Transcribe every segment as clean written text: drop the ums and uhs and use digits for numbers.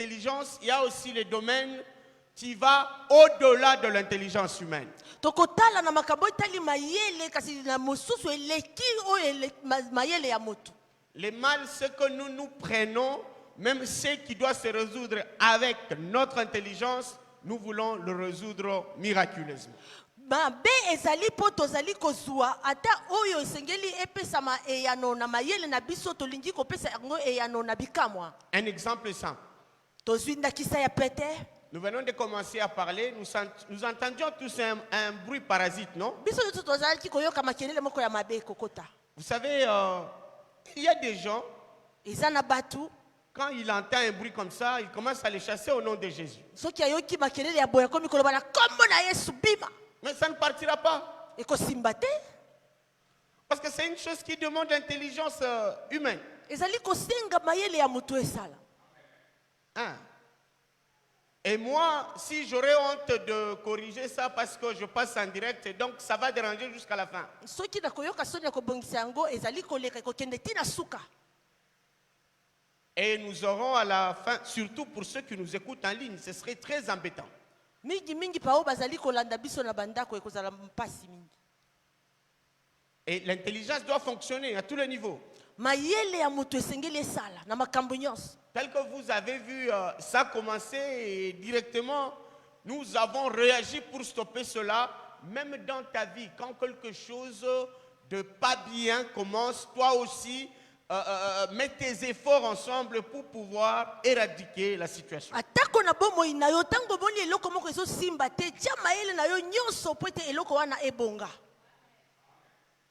intelligence, il y a aussi les domaines qui vont au-delà de l'intelligence humaine. Tokotala na makambo itali mayele kasi na mosusu eleki o mayele ya moto. Les mal, ce que nous prenons, même ce qui doit se résoudre avec notre intelligence, nous voulons le résoudre miraculeusement. Mabe ezali po tozali kozwa ata oyo esengeli epesama eyano na mayele na biso tolingi kopesa yango eyano na bikamwa. Un exemple simple. Tozwi ndakisa ya pete. Nous venons de commencer à parler, nous entendions tous un bruit parasite, non? Biso yoto tozali koyoka makelele moko ya mabe kokota. Vous savez, il y a des gens, Ezana batu. quand il entend un bruit comme ça, il commence à les chasser au nom de Jésus. Soki ayoki makelele ya boya komi koloba na kombo na Yesu bima. Mais ça ne partira pas. Eko simbate. Parce que c'est une chose qui demande l'intelligence humaine. Ezali kosenga mayele ya mutu esala. Hein? Et moi, si j'aurais honte de corriger ça parce que je passe en direct, donc ça va déranger jusqu'à la fin. Soki na koyoka soni ya kobongisa yango ezali koleka kokende tina suka. Et nous aurons à la fin, surtout pour ceux qui nous écoutent en ligne, ce serait très embêtant. Mingi pao bazali kolanda biso na bandako ekozala mpasi mingi. Et l'intelligence doit fonctionner à tous les niveaux. Mayele ya mutu esengeli esala na makambo nyonso. Tel que vous avez vu ça commencer et directement, nous avons réagi pour stopper cela. Même dans ta vie, quand quelque chose de pas bien commence, toi aussi, mets tes efforts ensemble pour pouvoir éradiquer la situation. Atako na bomo inayo tango boni eloko moko ezo simba te tia mayele na yo nyonso po ete eloko wana ebonga.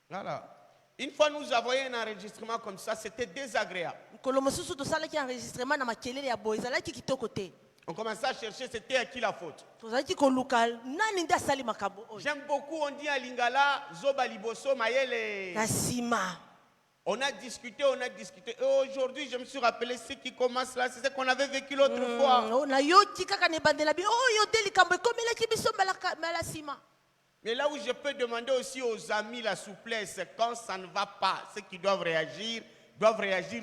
Voilà. Une fois nous avons eu un enregistrement comme ça, c'était désagréable. Kolo mosusu tosalaki enregistrement na makelele ya boy ezalaki kitoko te. On commençait à chercher c'était à qui la faute. Tozalaki koluka nani nde asali makambo oyo. J'aime beaucoup, on dit à Lingala, Zoba Liboso, Mayele. Kasima. On a discuté. Et aujourd'hui, je me suis rappelé ce qui commence là, c'est ce qu'on avait vécu l'autre fois. Na yoki kaka ne bandela bi oyo te likambo ekomelaki biso mala sima. Mais là où je peux demander aussi aux amis la souplesse, quand ça ne va pas, ceux qui doivent réagir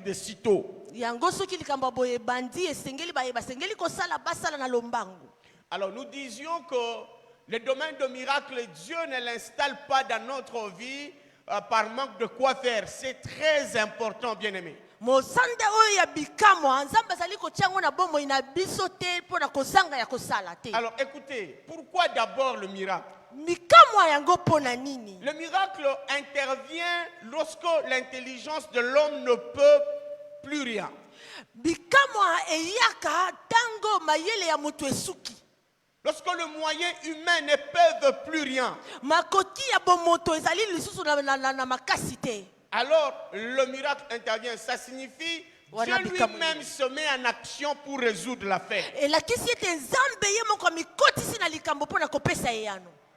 de sitôt. Yango soki likambo boye bandi esengeli ba sengeli kosala basala na lombango. Alors nous disions que le domaine de miracle, Dieu ne l'installe pas dans notre vie par manque de quoi faire. C'est très important, bien-aimé. Mosande oyo ya bikamo nzamba zali ko tiango na bomo ina biso te po na kozanga ya kosala te. Alors écoutez, pourquoi d'abord le miracle? Le miracle intervient lorsque l'intelligence de l'homme ne peut plus rien. Lorsque le moyen humain ne peut plus rien. Alors le miracle intervient. Ça signifie Dieu lui-même se met en action pour résoudre l'affaire.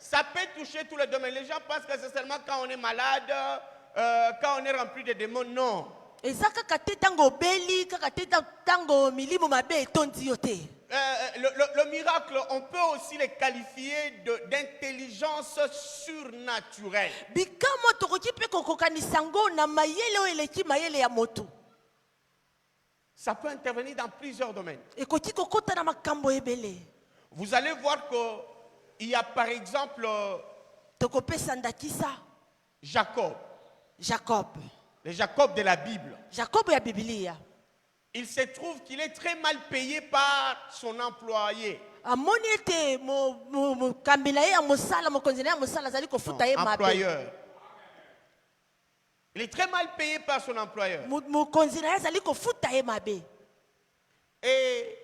Ça peut toucher tous les domaines. Les gens pensent que c'est seulement quand on est malade, quand on est rempli de démons. Non. Le miracle, on peut aussi les qualifier d'intelligence surnaturelle. Ça peut intervenir dans plusieurs domaines. Vous allez voir que il y a par exemple Jacob. Le Jacob de la Bible. Il se trouve qu'il est très mal payé par son employé. Employeur. Il est très mal payé par son employeur. Et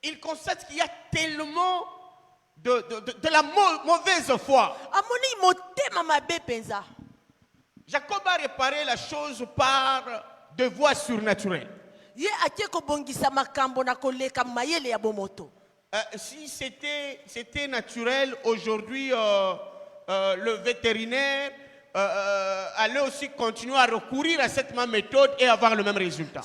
il constate qu'il y a tellement de la mauvaise foi. Jacob a réparé la chose par de voies surnaturelles. Si c'était naturel, aujourd'hui, le vétérinaire allait aussi continuer à recourir à cette même méthode et avoir le même résultat.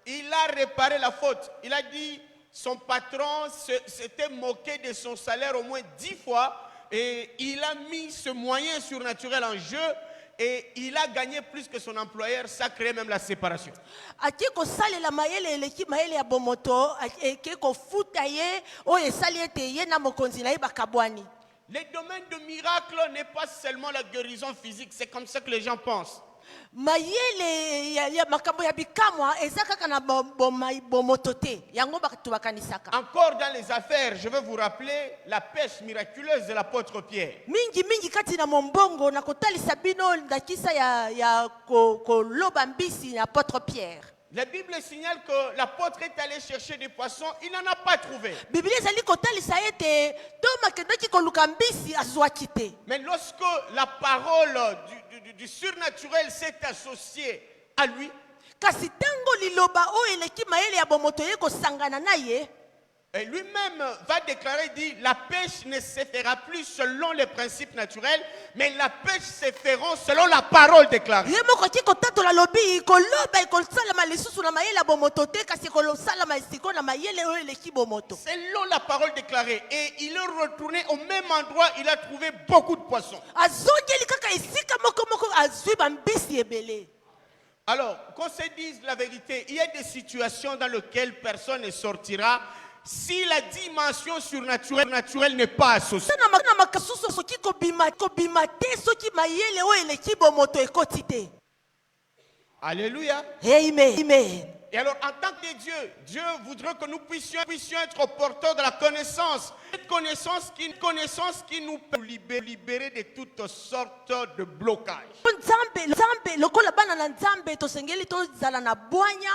Il a réparé la faute. Il a dit son patron s'était moqué de son salaire au moins 10 fois et il a mis ce moyen surnaturel en jeu et il a gagné plus que son employeur, ça crée même la séparation. ake kosalela mayele eleki mayele ya bomoto eke kofuta ye oyo esali ete ye na mokonzi na ye bakabwani. Les domaines de miracle n'est pas seulement la guérison physique, c'est comme ça que les gens pensent. mayele ya makambo ya bikamwa eza kaka na bomoto te yango bato bakanisaka. Encore dans les affaires, je vais vous rappeler la pêche miraculeuse de l'apôtre Pierre. mingi kati na mombongo na kotalisa bino ndakisa ya koloba mbisi na apôtre Pierre. La Bible signale que l'apôtre est allé chercher des poissons, il n'en a pas trouvé. Biblia ezali kotalisa ete Toma kendaki koluka mbisi azwaki te. Mais lorsque la parole du surnaturel s'est associée à lui, kasi tango liloba oyo eleki mayele ya bomoto ye kosangana na ye, et lui-même va déclarer, dit, la pêche ne se fera plus selon les principes naturels, mais la pêche se fera selon la parole déclarée. ye moko ki kotatola lobi koloba ekosalama lisusu na mayele ya bomoto te kasi kolosalama esiko na mayele oyo eleki bomoto. Selon la parole déclarée. Et il est retourné au même endroit, il a trouvé beaucoup de poissons. azongeli kaka esika moko azwi bambisi ebele. Alors, qu'on se dise la vérité, il y a des situations dans lesquelles personne ne sortira si la dimension surnaturelle n'est pas associée. na makasusu soki kobima te soki mayele oyo eleki bomoto ekoti te. Alléluia. Amen. Et alors, en tant que Dieu voudrait que nous puissions être porteurs de la connaissance. Cette connaissance qui nous peut libérer de toutes sortes de blocages. nzambe lokola bana na nzambe tosengeli tozala na bwanya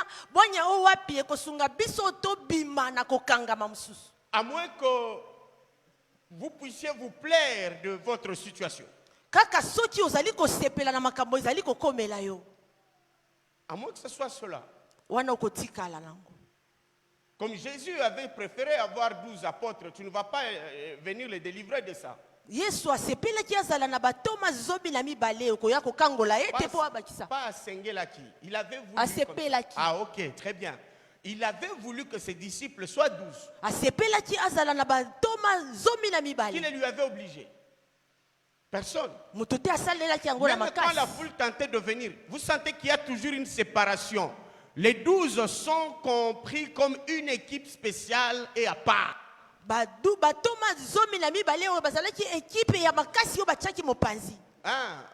o wapi ekosunga biso tobima na kokangama mosusu. À moins que vous puissiez vous plaire de votre situation. kaka soki ozali kosepela na makambo ezali kokomela yo, À moins que ce soit cela. wana okotikala nango. Comme Jésus avait préféré avoir 12 apôtres, tu ne vas pas venir les délivrer de ça. yesu asepelaki azala na batoma 12 okoya kokangola ye te po abakisa. Pas à Sengelaki. Il avait voulu. Asepelaki. Ah, ok, très bien. Il avait voulu que ses disciples soient 12. asepelaki azala na batoma 12. Qui les lui avait obligés? Personne. moto te asalelaki yango na Même quand la makasi. foule tentait de venir, vous sentez qu'il y a toujours une séparation. Les 12 sont compris comme une équipe spéciale et à part. batoma 12 oyo bazalaki ekipe ya makasi oyo batiaki mopanzi. Hein,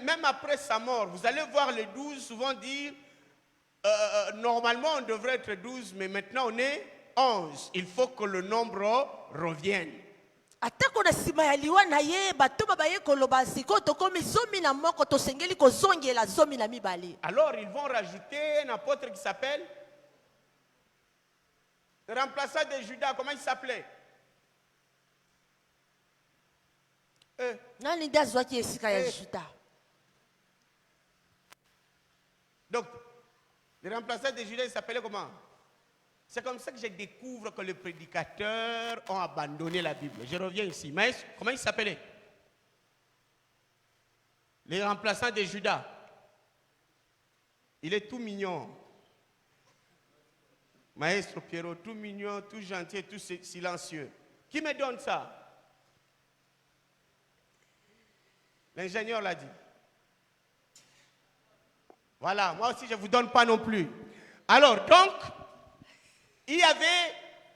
même après sa mort, vous allez voir les 12 souvent dire, normalement on devrait être 12, mais maintenant on est 11. Il faut que le nombre revienne. atako na nsima ya liwa na ye batoma baye koloba sikoyo tokomi 11 tosengeli kozongela 12. Alors ils vont rajouter un apôtre qui s'appelle le remplaçant de Judas. Comment il s'appelait? nani nde azwaki esika ya juda? Donc, le remplaçant de Judas, il s'appelait comment? C'est comme ça que je découvre que les prédicateurs ont abandonné la Bible. Je reviens ici. Mais comment il s'appelait? Le remplaçant de Judas. Il est tout mignon. Maestro Pierrot, tout mignon, tout gentil, tout silencieux. Qui me donne ça? L'ingénieur l'a dit. Voilà, moi aussi je ne vous donne pas non plus. Alors, donc, il y avait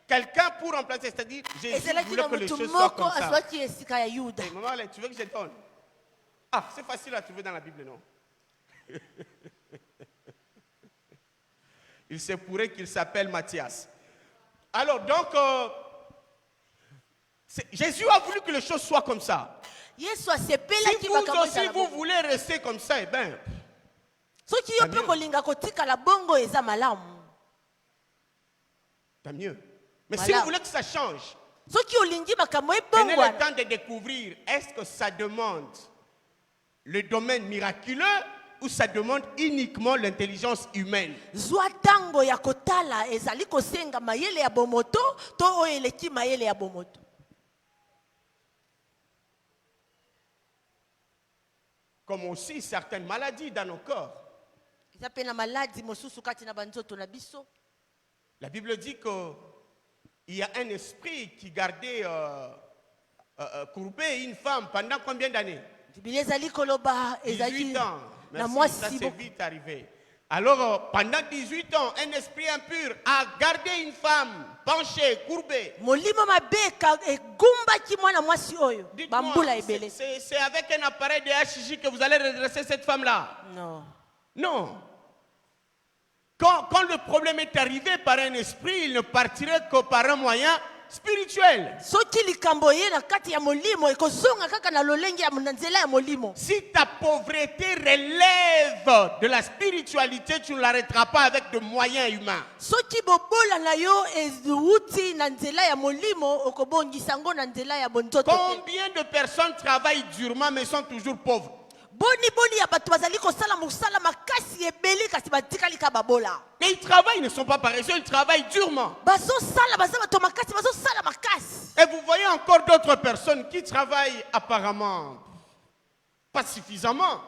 quelqu'un pour remplacer, c'est-à-dire Jésus ezalaki voulait na que les motu choses soient moko comme ça. azwaki esika ya yuda. Hey, maman, tu veux que je donne? Ah, c'est facile à trouver dans la Bible, non? Il se pourrait qu'il s'appelle Matthias. Alors, donc, Jésus a voulu que les choses soient comme ça. yesu Si asepelaki vous makambo aussi, ezala vous bongo. voulez rester comme ça, eh bien, soki yo mpe kolinga kotikala bongo eza malamu. tant mieux. Mais si Voilà. vous voulez que ça change, soki olingi makambo prenez ebongo le temps de découvrir, est-ce que ça demande le domaine miraculeux ou ça demande uniquement l'intelligence humaine? zwa ntango ya kotala ezali kosenga mayele ya bomoto to oyo eleki mayele ya bomoto. Comme aussi certaines maladies dans nos corps. eza mpe na maladi mosusu kati na banzoto na biso. La Bible dit qu'il y a un esprit qui gardait courbé une femme pendant combien d'années? Biblia ezali koloba 18 ans. na Merci, mwasi ça c'est moko. vite arrivé. Alors, pendant 18 ans, un esprit impur a gardé une femme penchée, courbée. Molimo mabe egumbaki mwana mwasi oyo. Dites-moi, Bambula ebele. c'est avec un appareil de HJ que vous allez redresser cette femme-là? Non. Non. Quand le problème est arrivé par un esprit, il ne partirait que par un moyen spirituel. Soki likambo ye na kati ya molimo ekozonga kaka na lolenge ya nzela ya molimo. Si ta pauvreté relève de la spiritualité, tu ne l'arrêteras pas avec de moyens humains. Soki bobola na yo ezuuti na nzela ya molimo okobongisa ngo na nzela ya bonzoto. Combien de personnes travaillent durement mais sont toujours pauvres? Boni ya bato bazali kosala mosala makasi ebeli kasi batikali ka babola. Mais ils travaillent, ils ne sont pas paresseux, ils travaillent durement. Bazo sala baza bato makasi bazo sala makasi. Et vous voyez encore d'autres personnes qui travaillent apparemment pas suffisamment.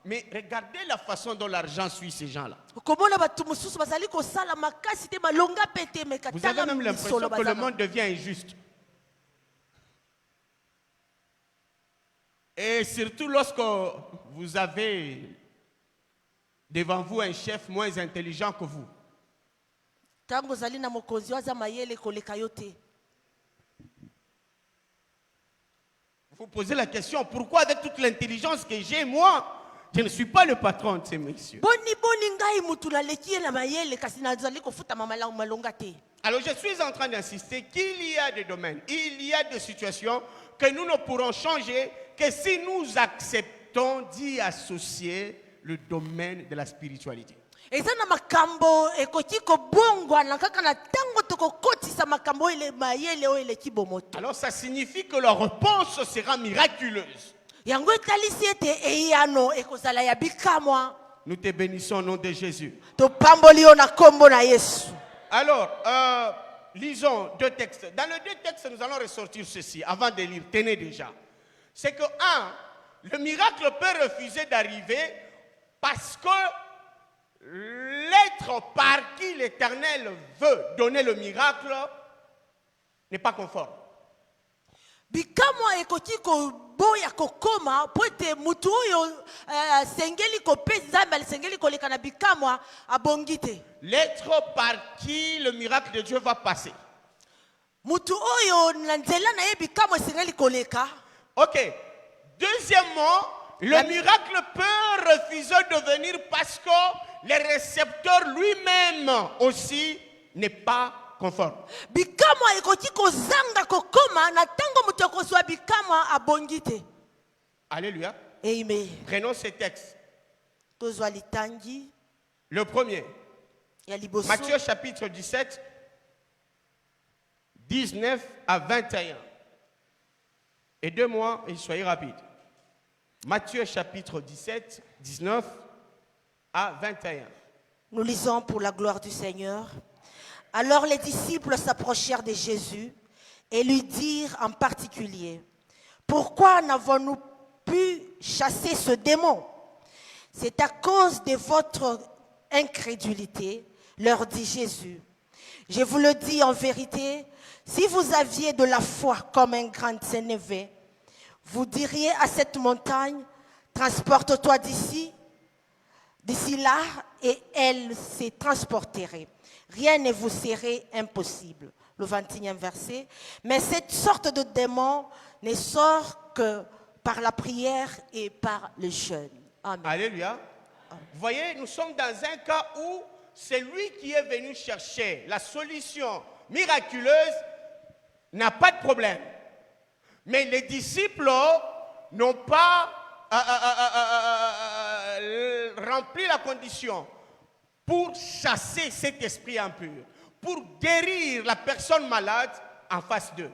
Mais regardez la façon dont l'argent suit ces gens-là. Komona bato mususu bazali kosala makasi te malonga pete Vous mekatanga. avez même l'impression que le monde devient injuste. Et surtout lorsque vous avez devant vous un chef moins intelligent que vous. Tango zali na mokonzi waza mayele koleka yote. Vous posez la question, pourquoi avec toute l'intelligence que j'ai, moi, je ne suis pas le patron de ces messieurs? Boni ngai mutu na leki na mayele kasi na zali kofuta mamala malonga te. Alors je suis en train d'insister qu'il y a des domaines, il y a des situations que nous ne pourrons changer que si nous acceptons d'y associer le domaine de la spiritualité. Eza na makambo ekoki kobongwa na kaka na tango tokokotisa makambo ile mayele o ile kibomoto. Alors ça signifie que leur réponse sera miraculeuse. Yango etalisi ete eyano ekozala ya bikamwa. Nous te bénissons au nom de Jésus. Topamboli yo na kombo na Yesu. Alors, lisons deux textes. Dans les deux textes, nous allons ressortir ceci avant de lire. Tenez déjà. C'est que, le miracle peut refuser d'arriver parce que l'être par qui l'Éternel veut donner le miracle n'est pas conforme. Bikamwa ekoki koboya kokoma pote mutu oyo sengeli kopeza mbali sengeli koleka na bikamwa abongite. L'être par qui le miracle de Dieu va passer. Mutu oyo na nzela na ye bikamwa sengeli koleka. Ok. Deuxièmement, le miracle peut refuser de venir parce que le récepteur lui-même aussi n'est pas conforme. Bikamwa ekoki kozanga kokoma na tango mutu akozwa bikamwa abongite. Alléluia. Amen. Prenons ces textes. Tozwa litangi Le premier, ya liboso. Matthieu chapitre 17, 19 à 21. Aidez-moi et soyez rapide. Matthieu chapitre 17, 19 à 21. Nous lisons pour la gloire du Seigneur. Alors les disciples s'approchèrent de Jésus et lui dirent en particulier, « Pourquoi n'avons-nous pu chasser ce démon? C'est à cause de votre incrédulité, leur dit Jésus. Je vous le dis en vérité, si vous aviez de la foi comme un grand sénévé, vous diriez à cette montagne, transporte-toi d'ici là, et elle se transporterait. Rien ne vous serait impossible. Le 21e verset. Mais cette sorte de démon ne sort que par la prière et par le jeûne. Amen. Alléluia. Vous voyez, nous sommes dans un cas où c'est lui qui est venu chercher la solution miraculeuse, n'a pas de problème. Mais les disciples n'ont pas rempli la condition pour chasser cet esprit impur, pour guérir la personne malade en face d'eux.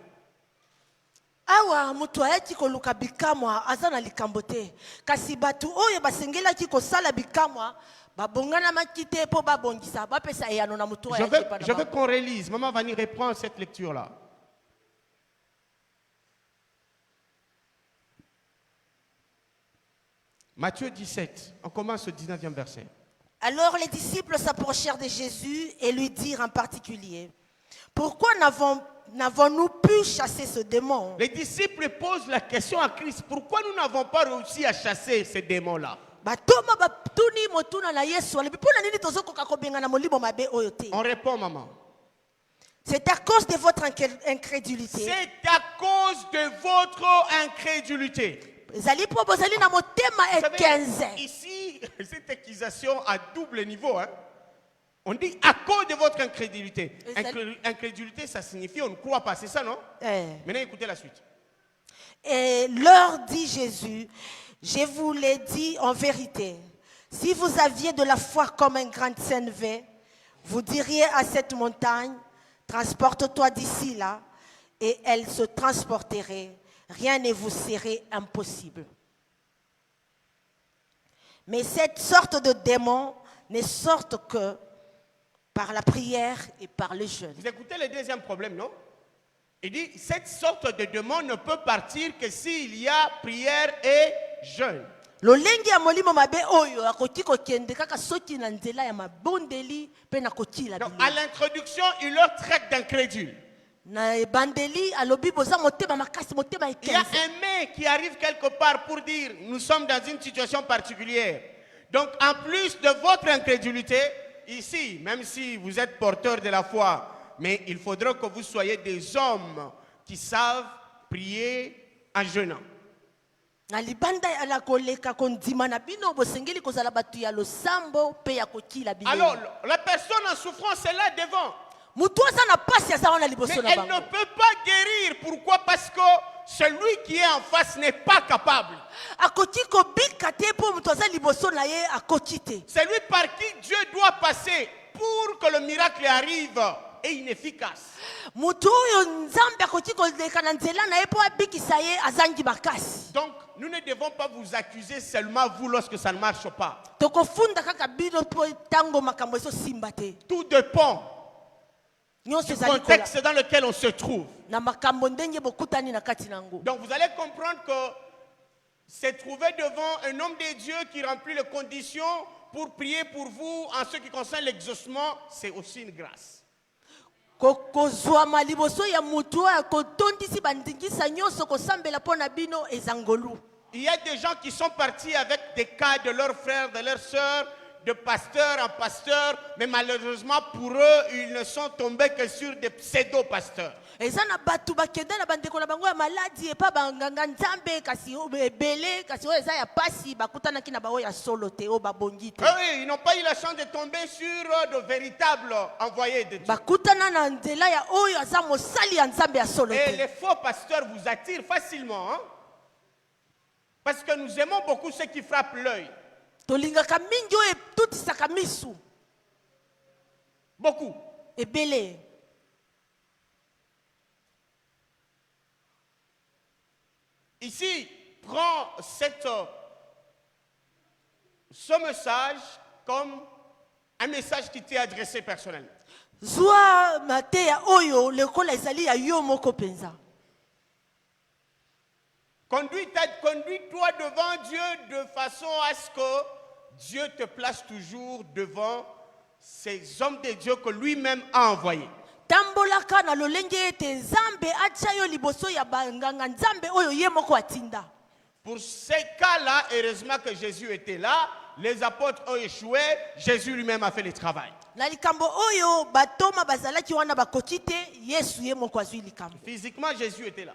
Awa mutu ayaki koluka bikamwa aza na likambo te kasi batu oyo basengelaki kosala bikamwa babongana makite po babongisa bapesa eyano na mutu ayaki pa na Je veux qu'on relise. Maman Vanny reprend cette lecture-là. Matthieu 17, on commence au 19e verset. Alors les disciples s'approchèrent de Jésus et lui dirent en particulier, « Pourquoi n'avons-nous pu chasser ce démon? Les disciples posent la question à Christ, pourquoi nous n'avons pas réussi à chasser ces démons-là? On répond, maman. C'est à cause de votre incrédulité. C'est à cause de votre incrédulité. Vous savez, ici, cette accusation à double niveau. Hein? On dit à cause de votre incrédulité. Incrédulité, ça signifie on ne croit pas, c'est ça, non? Maintenant, écoutez la suite. Et leur dit Jésus, je vous l'ai dit en vérité, si vous aviez de la foi comme un grain de sénévé, vous diriez à cette montagne, transporte-toi d'ici là, et elle se transporterait. Rien ne vous serait impossible. Mais cette sorte de démon ne sortent que par la prière et par le jeûne. Vous écoutez le deuxième problème, non? Il dit, cette sorte de démon ne peut partir que s'il y a prière et jeûne. Donc, à l'introduction, il leur traite d'incrédule. Il y a un mais qui arrive quelque part pour dire, nous sommes dans une situation particulière. Donc, en plus de votre incrédulité, ici, même si vous êtes porteur de la foi, mais il faudra que vous soyez des hommes qui savent prier en jeûnant. Alors, la personne en souffrance est là devant. Mais elle ne peut pas guérir. Pourquoi? Parce que celui qui est en face n'est pas capable. Celui par qui Dieu doit passer pour que le miracle arrive est inefficace. Donc, nous ne devons pas vous accuser seulement vous lorsque ça ne marche pas. Tout dépend du contexte dans lequel on se trouve. Donc vous allez comprendre que se trouver devant un homme de Dieu qui remplit les conditions pour prier pour vous en ce qui concerne l'exaucement, c'est aussi une grâce. Il y a des gens qui sont partis avec des cas de leurs frères, de leurs sœurs, de pasteur en pasteur, mais malheureusement pour eux, ils ne sont tombés que sur des pseudo-pasteurs. Oui, ils n'ont pas eu la chance de tomber sur de véritables envoyés de Dieu. Et les faux pasteurs vous attirent facilement. Hein? Parce que nous aimons beaucoup ceux qui frappent l'œil. Beaucoup. Ici, prends ce message comme un message qui t'est adressé personnellement. Conduis-toi devant Dieu de façon à ce que Dieu te place toujours devant ces hommes de Dieu que lui-même a envoyés. Pour ces cas-là, heureusement que Jésus était là, les apôtres ont échoué, Jésus lui-même a fait le travail. Physiquement, Jésus était là.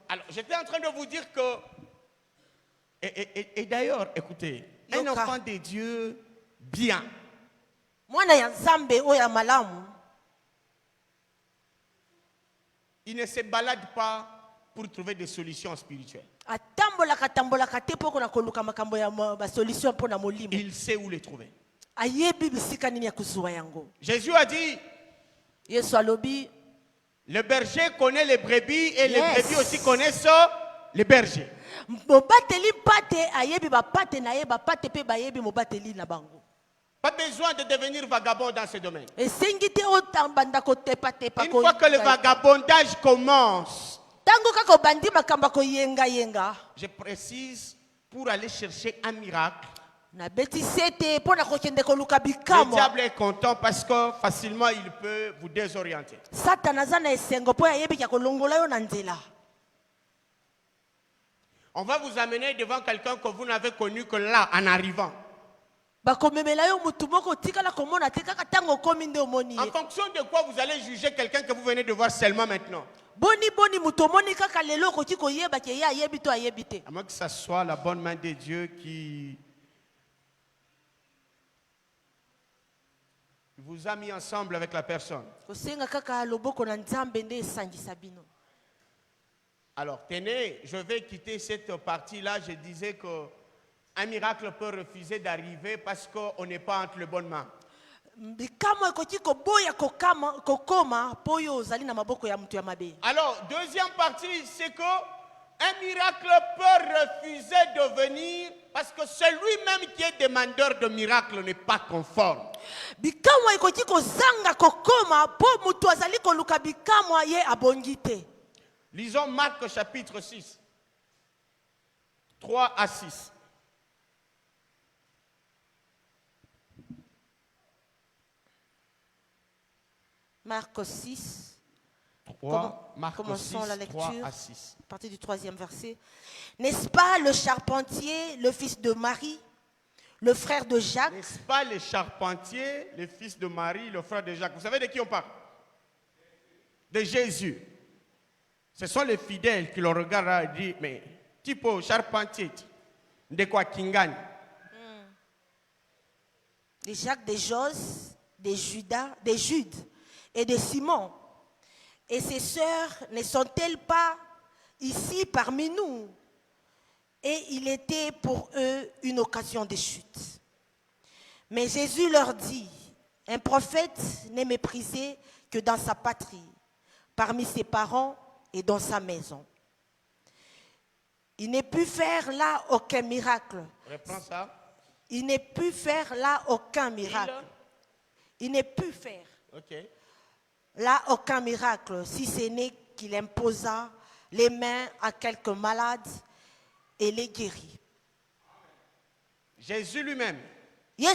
Alors, j'étais en train de vous dire que, et d'ailleurs, écoutez, un enfant de Dieu bien, il ne se balade pas pour trouver des solutions spirituelles. Il sait où les trouver. Jésus a dit, le berger connaît les brebis et les brebis aussi connaissent les bergers. Pas besoin de devenir vagabond dans ce domaine. Une fois que le vagabondage commence, je précise, pour aller chercher un miracle, Le diable est content parce que facilement il peut vous désorienter. On va vous amener devant quelqu'un que vous n'avez connu que là, en arrivant. En fonction de quoi vous allez juger quelqu'un que vous venez de voir seulement maintenant. À moins que ce soit la bonne main de Dieu qui vous a mis ensemble avec la personne. Alors, tenez, je vais quitter cette partie-là. Je disais qu'un miracle peut refuser d'arriver parce qu'on n'est pas entre les bonnes mains. Alors, deuxième partie, c'est qu'un miracle peut refuser de venir parce que celui-même qui est demandeur de miracle n'est pas conforme. Lisons Marc chapitre 6, 3 à 6. Marc 6. 3, Marc Commençons 6, la lecture 3 à 6. à partir du 3e verset. N'est-ce pas le charpentier, le fils de Marie, le frère de Jacques? N'est-ce pas le charpentier, le fils de Marie, le frère de Jacques? Vous savez de qui on parle? De Jésus. Ce sont les fidèles qui le regardent et disent, mais tipo charpentier, de quoi Kingan? De Jacques, de Jos, de Jude et de Simon. Et ses sœurs ne sont-elles pas ici parmi nous? Et il était pour eux une occasion de chute. Mais Jésus leur dit, un prophète n'est méprisé que dans sa patrie, parmi ses parents et dans sa maison. Il n'est pu faire là aucun miracle. Reprends ça. Il n'est pu faire là aucun miracle. Il n'est pu faire là aucun miracle, si ce n'est qu'il imposa les mains à quelques malades et les guérit. Jésus lui-même. On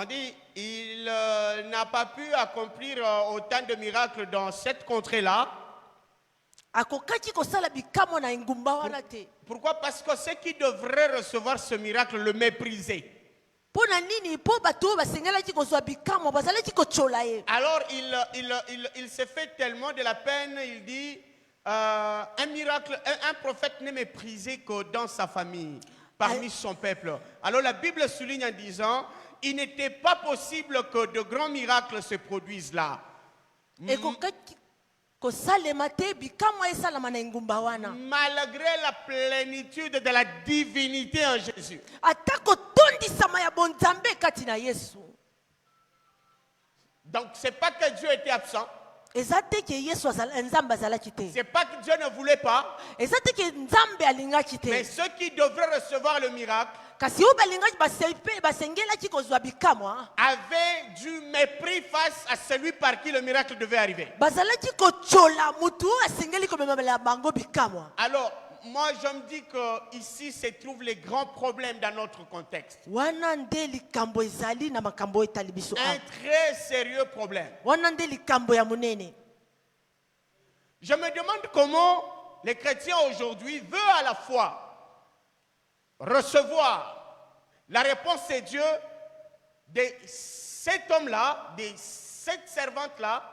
dit il n'a pas pu accomplir autant de miracles dans cette contrée-là. Pourquoi? Parce que ceux qui devraient recevoir ce miracle le méprisaient. Alors il se fait tellement de la peine, il dit un miracle, un prophète n'est méprisé que dans sa famille, parmi son peuple. Alors la Bible souligne en disant, il n'était pas possible que de grands miracles se produisent là. Malgré la plénitude de la divinité en Jésus. Donc c'est pas que Dieu était absent. C'est pas que Dieu ne voulait pas. Mais ceux qui devraient recevoir le miracle avaient du mépris face à celui par qui le miracle devait arriver. Alors, moi je me dis que ici se trouvent les grands problèmes dans notre contexte. Un très sérieux problème. Je me demande comment les chrétiens aujourd'hui veulent à la fois recevoir la réponse de Dieu de cet homme-là, de cette servante-là,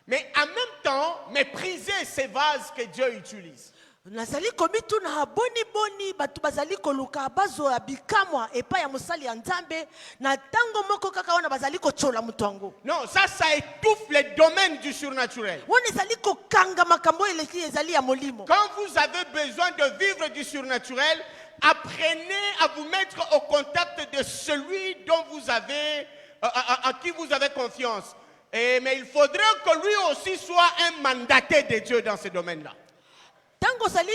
mais en même temps mépriser ces vases que Dieu utilise. Non, ça étouffe les domaines du surnaturel. Quand vous avez besoin de vivre du surnaturel, apprenez à vous mettre au contact de celui dont vous avez, à qui vous avez confiance. Mais il faudrait que lui aussi soit un mandaté de Dieu dans ce domaine-là. Tango sali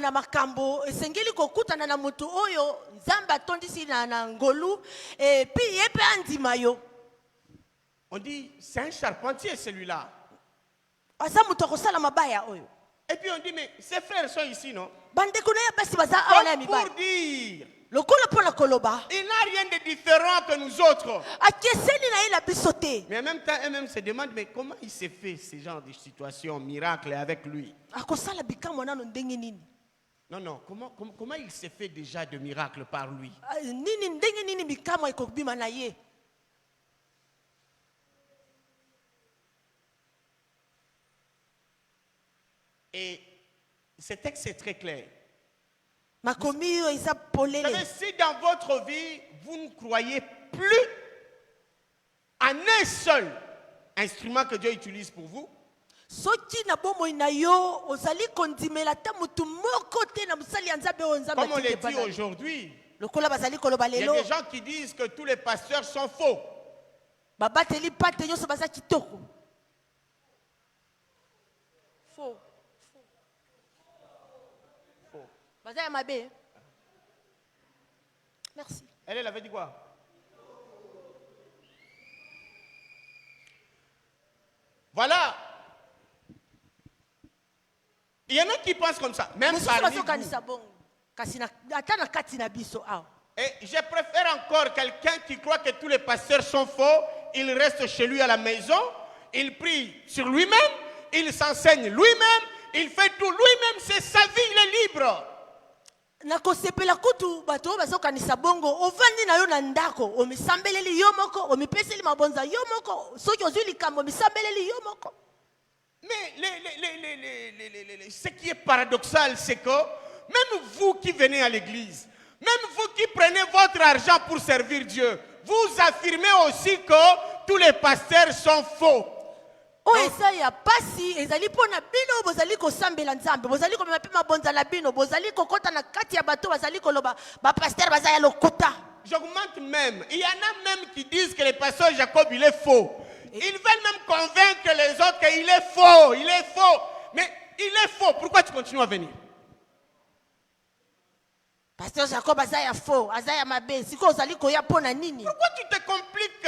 na makambo esengeli kokutana na mutu oyo nzambe atondisi na ngolu et puis yepe andima yo. On dit c'est un charpentier celui-là. Asa mutu akosala mabaya oyo. Et puis on dit mais ses frères sont ici non? Bande kuna ya basi baza ona mibaya. Pour dire lokola pona koloba Il n'a rien de différent que nous autres. akeseni na ye na biso te. Mais en même temps, eux-mêmes se demandent, mais comment il s'est fait ce genre de situation, miracle avec lui? Akosala bikamwa nano ndenge nini? Non, non, comment il s'est fait déjà de miracles par lui? Nini ndenge nini bikamwa ekobima na ye? Et ce texte est très clair. Makomi yo eza Vous polele. savez, si dans votre vie, vous ne croyez plus en un seul instrument que Dieu utilise pour vous, Soki na bomoi na yo ozali kondimela ta mutu moko te na musali ya Nzambe oyo Nzambe comme on le atiki dit bana. aujourd'hui, Lokola bazali koloba il y a lelo des gens qui disent que tous les pasteurs sont faux. babateli pate nyonso baza kitoko. Faux. Faux. Baza ya mabe. Merci. Elle avait dit quoi? Voilà. Il y en a qui pensent comme ça, même Mususu parmi vous. bazokanisa bongo. Kasi na ata na kati na biso awa. Et je préfère encore quelqu'un qui croit que tous les pasteurs sont faux. Il reste chez lui à la maison. Il prie sur lui-même. Il s'enseigne lui-même. Il fait tout lui-même. C'est sa vie. Il est libre. Nakosepela kutu bato oyo bazokanisa bongo ovandi na yo na ndako omisambeleli yo moko omipeseli mabonza yo moko soki ozwi likambo omisambeleli yo moko. Mais ce qui est paradoxal, c'est que même vous qui venez à l'église, même vous qui prenez votre argent pour servir Dieu, vous affirmez aussi que tous les pasteurs sont faux. Oyo eza ya pasi ezali mpona bino oyo bozali kosambela Nzambe bozali komema mpe mabonza na bino bozali kokota na kati ya bato bazali koloba bapaster baza ya lokuta. J'augmente même. Il y en a même qui disent que le pasteur Jacob, il est faux. Ils veulent même convaincre les autres qu'il est faux. Il est faux. Mais il est faux. Pourquoi tu continues à venir? Pasteur Jacob aza ya faux aza ya mabe siko ozali koya mpona nini? Pourquoi tu te compliques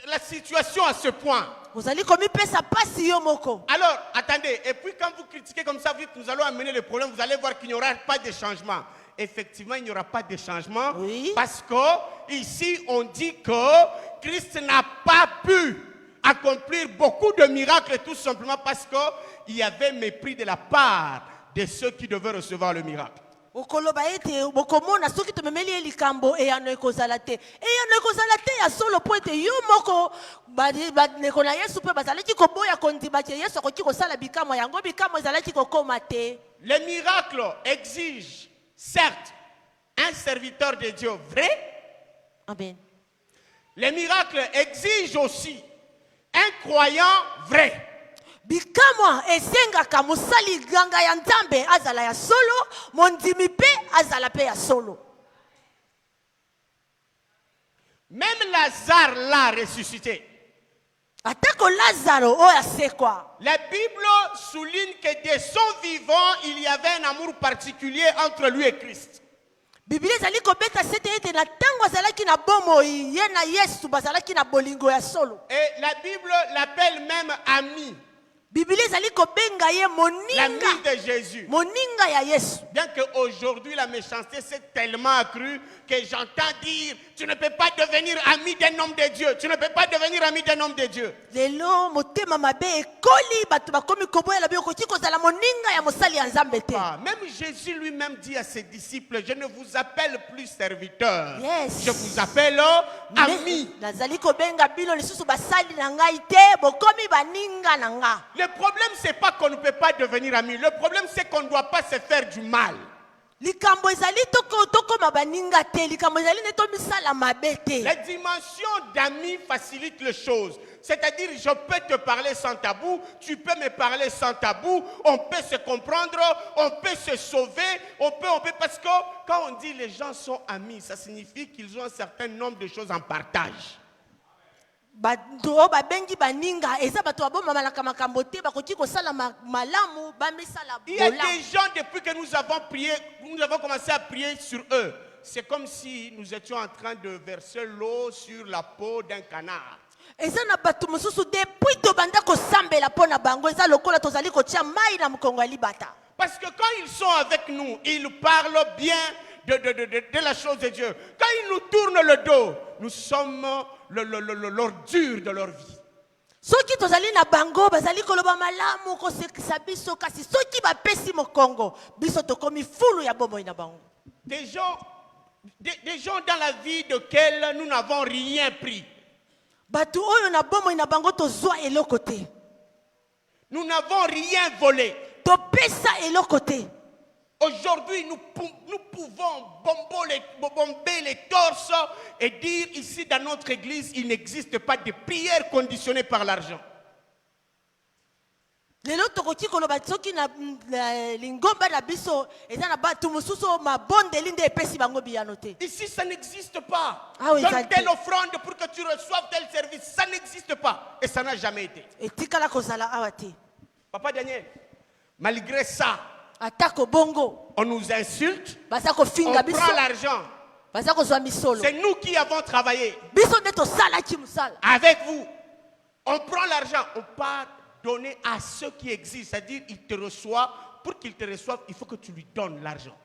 la situation à ce point? Ozali komipesa pasi yo moko. Alors, attendez. Et puis quand vous critiquez comme ça, vous dites que nous allons amener le problème, vous allez voir qu'il n'y aura pas de changement. Effectivement, il n'y aura pas de changement. Oui. Parce que ici, on dit que Christ n'a pas pu accomplir beaucoup de miracles tout simplement parce qu'il y avait mépris de la part de ceux qui devaient recevoir le miracle. Okoloba ete bokomona soki tomemeli ye likambo eyano ekozala te. Eyano ekozala te ya solo po ete yo moko bandeko na Yesu mpe bazalaki koboya kondima ke Yesu akoki kosala bikamwa yango bikamwa ezalaki kokoma te. Les miracles exigent, certes, un serviteur de Dieu vrai. Amen. Les miracles exigent aussi un croyant vrai. Bikamwa esengaka musali ganga ya Nzambe azala ya solo, mondimi pe azala pe ya solo. Même Lazare l'a ressuscité. Atako Lazaro oyo asekwa. La Bible souligne que de son vivant, il y avait un amour particulier entre lui et Christ. Biblia ezali kobeta sete ete na tango azalaki na bomoi ye na Yesu bazalaki na bolingo ya solo. Et la Bible l'appelle même ami. Biblia ezali kobenga ye moninga. L'ami de Jésus. Moninga ya Yesu. Bien qu'aujourd'hui la méchanceté s'est tellement accrue que j'entends dire tu ne peux pas devenir ami d'un homme de Dieu. Tu ne peux pas devenir ami d'un homme de Dieu. Lelo motema mabe ekoli bato bakomi koboyela biyo koki kozala moninga ya mosali ya Nzambe te. Même Jésus lui-même dit à ses disciples, je ne vous appelle plus serviteurs. Yes. Je vous appelle amis. Nazali kobenga bino lisusu basali na ngai te bokomi baninga na nga. Le problème, ce n'est pas qu'on ne peut pas devenir amis. Le problème, c'est qu'on ne doit pas se faire du mal. Likambo ezali toko mabaninga te likambo ezali neto misala mabe te. La dimension d'amis facilite les choses. C'est-à-dire, je peux te parler sans tabou, tu peux me parler sans tabou, on peut se comprendre, on peut se sauver, on peut, parce que quand on dit les gens sont amis, ça signifie qu'ils ont un certain nombre de choses en partage. Bato babengi baninga eza bato babomamalaka makambo te bakoki kosala malamu bamisala Il y a bolamu. des gens depuis que nous avons prié, nous avons commencé à prier sur eux. C'est comme si nous étions en train de verser l'eau sur la peau d'un canard. Eza na bato mosusu depuis tobanda kosambela pona bango eza lokola tozali kotia mai na mukongo ya libata. Parce que quand ils sont avec nous, ils parlent bien de la chose de Dieu. Quand ils nous tournent le dos, nous sommes l'ordure de leur vie. soki tozali na bango bazali koloba malamu kosekisa biso kasi soki bapesi mokongo biso tokomi fulu ya bomoi na bango. Des gens dans la vie desquels nous n'avons rien pris. Batu oyo na bomoi na bango tozwa eloko te. Nous n'avons rien volé. Topesa eloko te. Aujourd'hui, nous pouvons bomber les torses et dire ici dans notre église, il n'existe pas de prière conditionnée par l'argent. Lelo tokoki koloba soki na lingomba na biso eza na batu mususu mabondeli nde epesi bango biyano te. Ici, ça n'existe pas. Ah oui, donne telle offrande pour que tu reçoives tel service. Ça n'existe pas. Et ça n'a jamais été. Etikala kozala awa te. Papa Daniel, malgré ça, Atako bongo. on nous insulte, Basako on finga biso. prend l'argent. Basako zwa misolo. C'est nous qui avons travaillé Biso nde tosala ki musala. avec vous. On prend l'argent, on part donner à ceux qui existent. C'est-à-dire, il te reçoit. Pour qu'il te reçoive, il faut que tu lui donnes l'argent.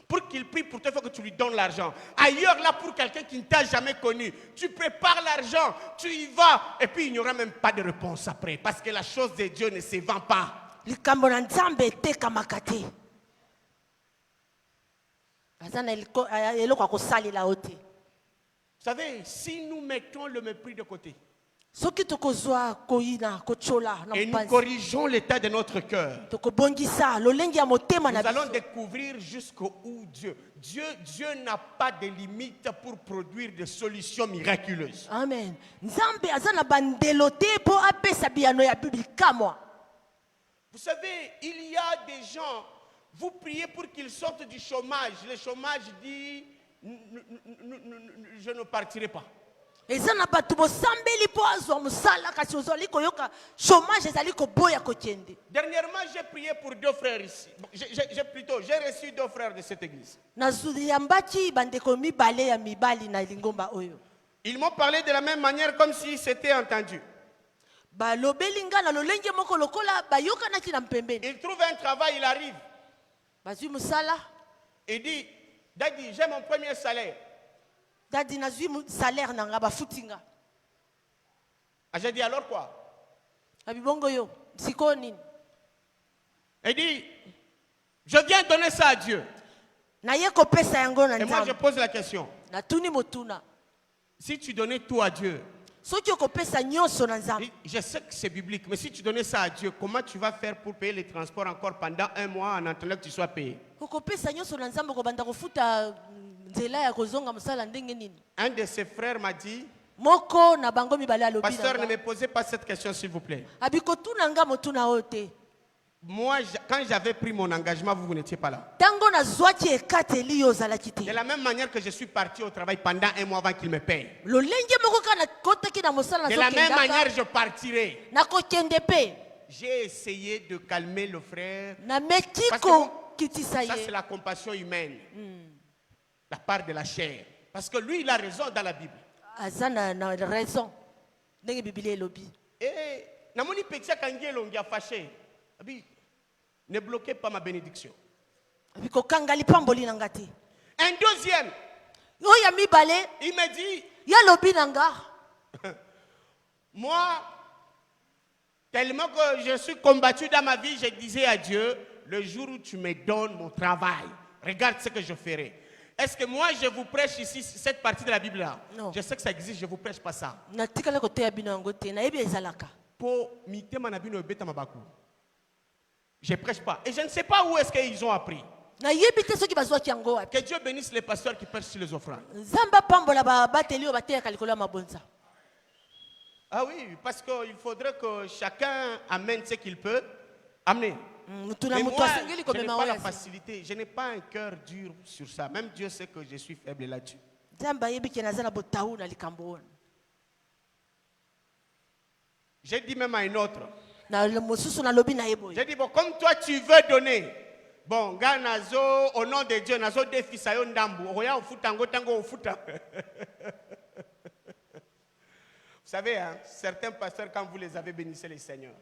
Pour qu'il prie pour toi, il faut que tu lui donnes l'argent. Ailleurs, là, pour quelqu'un qui ne t'a jamais connu, tu prépares l'argent, tu y vas, et puis il n'y aura même pas de réponse après. Parce que la chose de Dieu ne se vend pas. Likambo na nzambe etekamaka te. Aza na eloko akosalela yo te. Vous savez, si nous mettons le mépris de côté Soki tokozwa koyina kochola na et nous mpanzi. corrigeons l'état de notre cœur, Tokobongisa lolenge ya motema na nous allons biso. découvrir jusqu'où Dieu n'a pas de limite pour produire des solutions miraculeuses. Amen. Nzambe aza na bandelo te po apesa biyano ya biblika moi. Vous savez, il y a des gens, vous priez pour qu'ils sortent du chômage. Le chômage dit, je ne partirai pas. Eza na batu bosambeli po azwa musala kasi ozali koyoka chômage ezali koboya kokende. Dernièrement, j'ai prié pour 2 frères ici. Bon, j'ai reçu 2 frères de cette église. Nazuyambaki bandeko mibale ya mibali na lingomba oyo. Ils m'ont parlé de la même manière comme si c'était entendu. Balobeli nga na lolenge moko lokola bayokanaki na mpembeni. Il trouve un travail, il arrive. Bazwi musala. Il dit, Daddy, j'ai mon premier salaire. Dadi nazwi salaire nanga bafutinga. Ah, j'ai dit, alors quoi? Abibongo yo, siko nini? Il dit, je viens donner ça à Dieu. Na ye kopesa yango na Et moi, je nzambe. pose la question. Na tuni motuna. Si tu donnais tout à Dieu, Soki okopesa nyonso na nzambe. je sais que c'est biblique, mais si tu donnais ça à Dieu, comment tu vas faire pour payer les transports encore pendant 1 mois en attendant que tu sois payé? Okopesa nyonso na nzambe kobanda kofuta nzela ya kozonga musala ndenge nini? Un de ses frères m'a dit, Moko na bango mibale alobi. pasteur, ne me posez pas cette question s'il vous plaît. Abikotuna nga motuna ote. Moi, quand j'avais pris mon engagement, vous n'étiez pas là. Tango na zwaki ekateli yo zalaki te. De la même manière que je suis parti au travail pendant 1 mois avant qu'il me paye. Lolenge moko kana kotaki na musala na De la même zokendaka. manière, je partirai. Na kokende pe. J'ai essayé de calmer le frère. Na meki Parce que ko kitisa ça, c'est ye. la compassion humaine. La part de la chair. Parce que lui, il a raison dans la Bible. Aza na raison. Ndenge Biblia elobi. Et namoni petit kangelo ngia fâché. Abi, ne bloquez pas ma bénédiction. Abikokanga lipamboli na ngati. Un deuxième, Oya mibale il me dit, ya lobi na nga. moi, tellement que je suis combattu dans ma vie, je disais à Dieu, le jour où tu me donnes mon travail, regarde ce que je ferai. Est-ce que moi, je vous prêche ici, cette partie de la Bible là? Non. Je sais que ça existe, je ne vous prêche pas ça. Natikala koteya bino yango te. Na yebi ezalaka. Pour mitema na bino ebeta mabaku. Je ne prêche pas. Et je ne sais pas où est-ce qu'ils ont appris. Na yebi te soki bazwaki yango wapi. Que Dieu bénisse les pasteurs qui prêchent sur les offrandes. Nzamba pambola ba bateli o bateyaka likolo ya mabonza. Ah oui, parce qu'il faudrait que chacun amène ce qu'il peut amener. Mutuna Mais mutu moi, asengeli je n'ai komema pas la oya. facilité. Je n'ai pas un cœur dur sur ça. Même Dieu sait que je suis faible là-dessus. Nzamba yebi ke naza na botahu na likambo wana. J'ai dit même à un autre. Na mosusu na lobi na yebo. J'ai dit, bon, comme toi tu veux donner. Bon, gars, nazo, au nom de Dieu, nazo défi sa yo ndambu. Oya ofutango tango ofuta. Vous savez, hein, certains pasteurs, quand vous les avez, bénissez les seigneurs.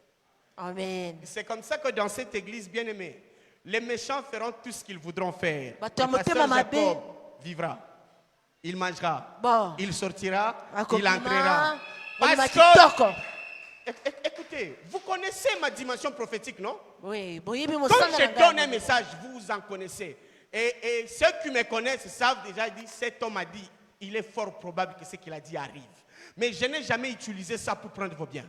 Amen. C'est comme ça que dans cette église bien-aimée, les méchants feront tout ce qu'ils voudront faire. Bato ya Le pasteur motema mabe Jacob, vivra. Il mangera. Bon. Il sortira. Il Akobima, entrera. Olima Parce kitoko. que, écoutez, vous connaissez ma dimension prophétique, non? Oui, boyebi Comme mosala je na donne ngai. un message, vous en connaissez. Et ceux qui me connaissent savent déjà, dit, cet homme a dit, il est fort probable que ce qu'il a dit arrive. Mais je n'ai jamais utilisé ça pour prendre vos biens.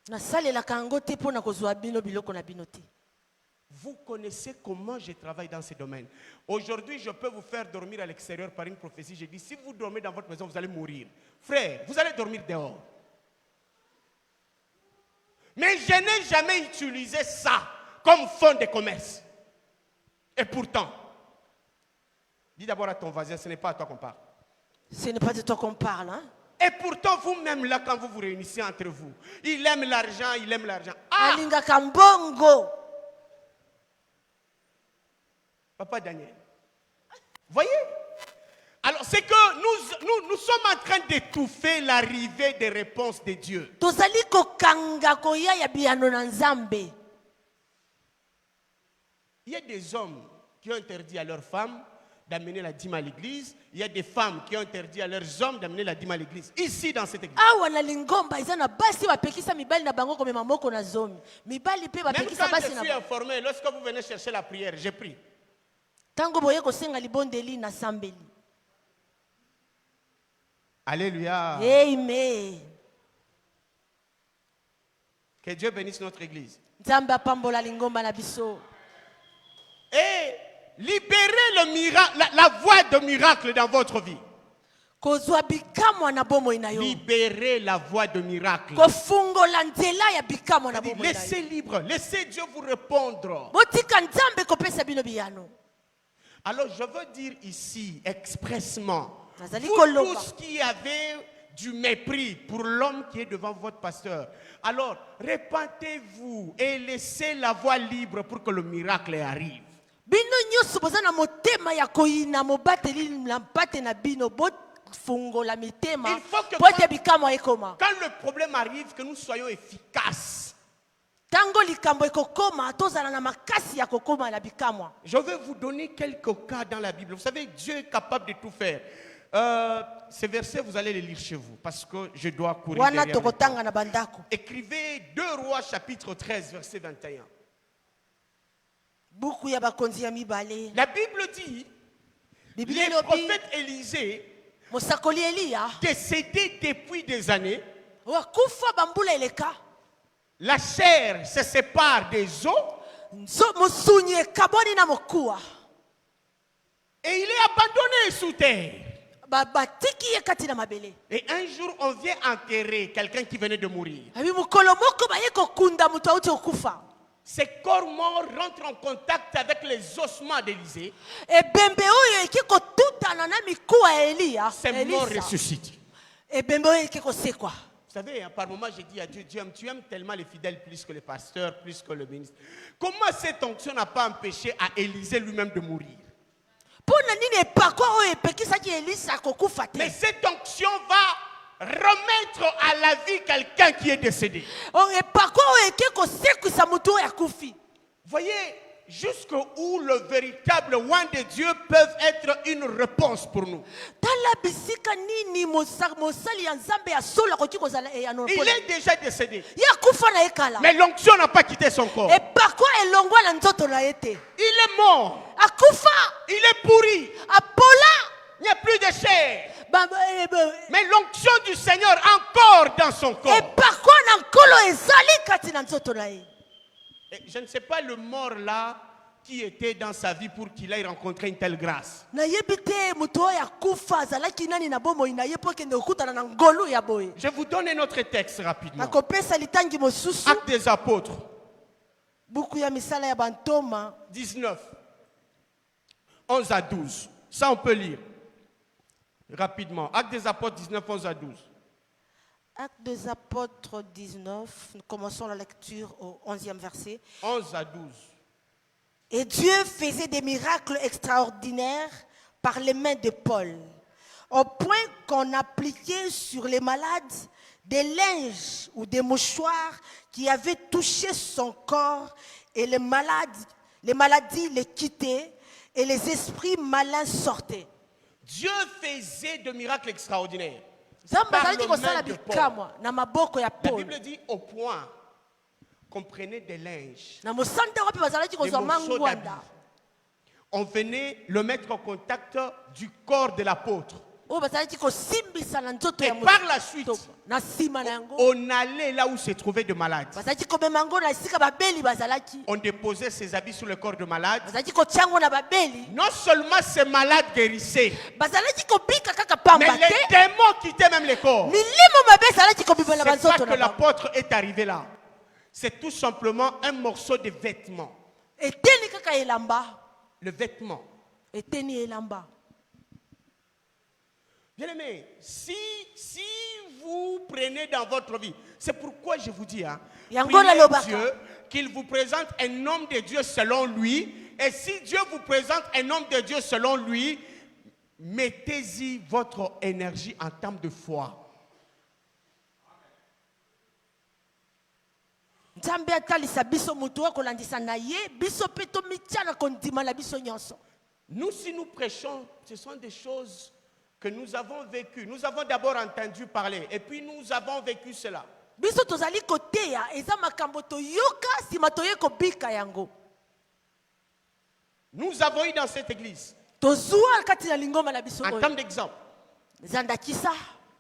Nasalelaka yango te mpo na kozwa bino biloko na bino te. Vous connaissez comment je travaille dans ces domaines. Aujourd'hui, je peux vous faire dormir à l'extérieur par une prophétie. J'ai dit, si vous dormez dans votre maison, vous allez mourir. Frère, vous allez dormir dehors. Mais je n'ai jamais utilisé ça comme fonds de commerce. Et pourtant, dis d'abord à ton voisin, ce n'est pas à toi qu'on parle. Ce n'est pas de toi qu'on parle, hein? Et pourtant, vous-même, là, quand vous vous réunissez entre vous, il aime l'argent, il aime l'argent. Ah, Alingaka mbongo. Papa Daniel. Voyez? Alors, c'est que nous sommes en train d'étouffer l'arrivée des réponses de Dieu. Tozali kokanga koya ya biyano na Nzambe. Il y a des hommes qui ont interdit à leurs femmes d'amener la dîme à l'église. Il y a des femmes qui ont interdit à leurs hommes d'amener la dîme à l'église. Ici, dans cette église. Awa na lingomba eza na basi bapekisa mibali na bango komema moko na zomi. Mibali pe Même bapekisa quand je basi na suis bango. informé, lorsque vous venez chercher la prière, j'ai pris. Tango boye kosenga libondeli na sambeli. Alléluia. Amen. Que Dieu bénisse notre église. Nzambe apambola lingomba na biso. Et libérez le miracle, la voie de miracle dans votre vie. Kozwa bikamwa na bomoi na yo. Libérez la voie de miracle. Kofungola nzela ya bikamwa na bomoi na yo. Laissez libre, laissez Dieu vous répondre. Botika Nzambe kopesa bino biyano. Alors je veux dire ici expressement, Nazali vous koloba. tous qui avez du mépris pour l'homme qui est devant votre pasteur, alors répentez-vous et laissez la voie libre pour que le miracle arrive. Bino nyonso boza na motema ya koyina mobateli na mpate na bino bofungola mitema. Il faut que Bote bikamwa ekoma. Quand le problème arrive, que nous soyons efficaces. Tango likambo ekokoma tozala na makasi ya kokoma la bikamwa. Je vais vous donner quelques cas dans la Bible. Vous savez, Dieu est capable de tout faire. Ces versets, vous allez les lire chez vous parce que je dois courir Wana derrière le temps. tokotanga na bandako. Écrivez 2 Rois chapitre 13 verset 21. Buku ya bakonzi ya mibale. La Bible dit, Biblia le lobi prophète Élisée, mosakoli Elia décédé depuis des années, wakufa bambula eleka. la chair se sépare des os Mosunyi ekaboni na mokuwa. et il est abandonné sous terre. Batiki ye kati na mabele. Et un jour, on vient enterrer quelqu'un qui venait de mourir. Abi mukolo moko baye kokunda mutu auti okufa. Ces corps morts rentrent en contact avec les ossements d'Élisée. Ebembe oyo eki kotutana na mikuwa ya Elia. Ces morts ressuscitent. Ebembe oyo eki kosekwa. Vous savez, par moments, j'ai dit à Dieu, Dieu, tu aimes tellement les fidèles plus que les pasteurs, plus que le ministre. Comment cette onction n'a pas empêché à Élisée lui-même de mourir? Pona nini epakwa oyo epekisaki Elisa kokufa te. Mais cette onction va remettre à la vie quelqu'un qui est décédé. O epakwa oyo eki kosekwisa mutu oyo akufi. Voyez, jusqu'où le véritable oin de Dieu peuvent être une réponse pour nous. Tala bisika nini mosali ya Nzambe ya solo akoki kozala eyano. Il est déjà décédé. Ya kufa na ekala. Mais l'onction n'a pas quitté son corps. Epakwa elongwa na nzoto na ye te. Il est mort. Akufa. Il est pourri. Apola. Il n'y a plus de chair. Mais l'onction du Seigneur encore dans son corps. Epakwa na nkolo ezali kati na nzoto na ye. Et je ne sais pas le mort là qui était dans sa vie pour qu'il aille rencontrer une telle grâce. Je vous donne un autre texte rapidement. Actes des apôtres 19, 11 à 12. Ça on peut lire rapidement. Actes des apôtres 19, 11 à 12. Actes des apôtres 19, nous commençons la lecture au 11e verset. 11 à 12. Et Dieu faisait des miracles extraordinaires par les mains de Paul, au point qu'on appliquait sur les malades des linges ou des mouchoirs qui avaient touché son corps, et les maladies les quittaient et les esprits malins sortaient. Dieu faisait de miracles extraordinaires. Nzambe Par azalaki le kosala main de Paul. bikamwa na maboko ya La Paul. Bible dit au point qu'on prenait des linges, Na mosante wapi bazalaki des kozwa morceaux d'habits. mangwanda. On venait le mettre en contact du corps de l'apôtre. Oyo bazalaki kosimbisa na nzoto Et ya par la suite, moto. Na nsima na yango. on allait là où se trouvaient de malades. Bazalaki komema yango na esika babeli bazalaki. On déposait ses habits sur le corps de malade. Bazalaki kotia yango na babeli. Non seulement ces malades guérissaient, Bazalaki kobika kaka mais pamba les te. démons quittaient même les corps. Milimo mabe ezalaki kobimela C'est ça banzoto que na bango. l'apôtre est arrivé là. C'est tout simplement un morceau de vêtement. Eteni kaka elamba. Le vêtement. Eteni elamba. Bien-aimés, si vous prenez dans votre vie, c'est pourquoi je vous dis, Yangola priez lobaka. Dieu qu'il vous présente un homme de Dieu selon lui. Et si Dieu vous présente un homme de Dieu selon lui, mettez-y votre énergie en termes de foi. Nzambe atalisa biso mutu wa kolandisa na ye biso pe tomitia na kondima na biso nyonso. Nous, si nous prêchons, ce sont des choses que nous avons vécues. Nous avons d'abord entendu parler et puis nous avons vécu cela. Biso tozali koteya eza makambo toyoka sima toye kobika yango. Nous avons eu dans cette église, Tozua kati na lingoma na biso en oyo. termes d'exemple, Zandakisa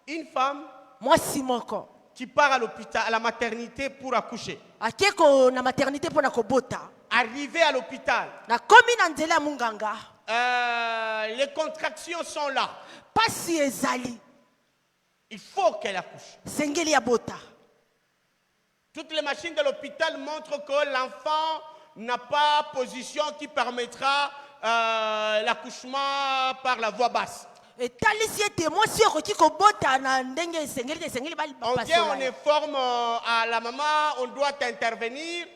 une femme mwasi moko qui part à l'hôpital, à la maternité pour accoucher. akeko na maternité pona kobota. Arrivée à l'hôpital, Na komi na nzela ya munganga les contractions sont là. pasi ezali Il faut qu'elle accouche. sengeli ya bota. Toutes les machines de l'hôpital montrent que l'enfant n'a pas position qui permettra l'accouchement par la voie basse. Etalisi ete mwasi okoki kobota na ndenge esengeli te esengeli bali On vient, on informe à la maman, on doit t'intervenir,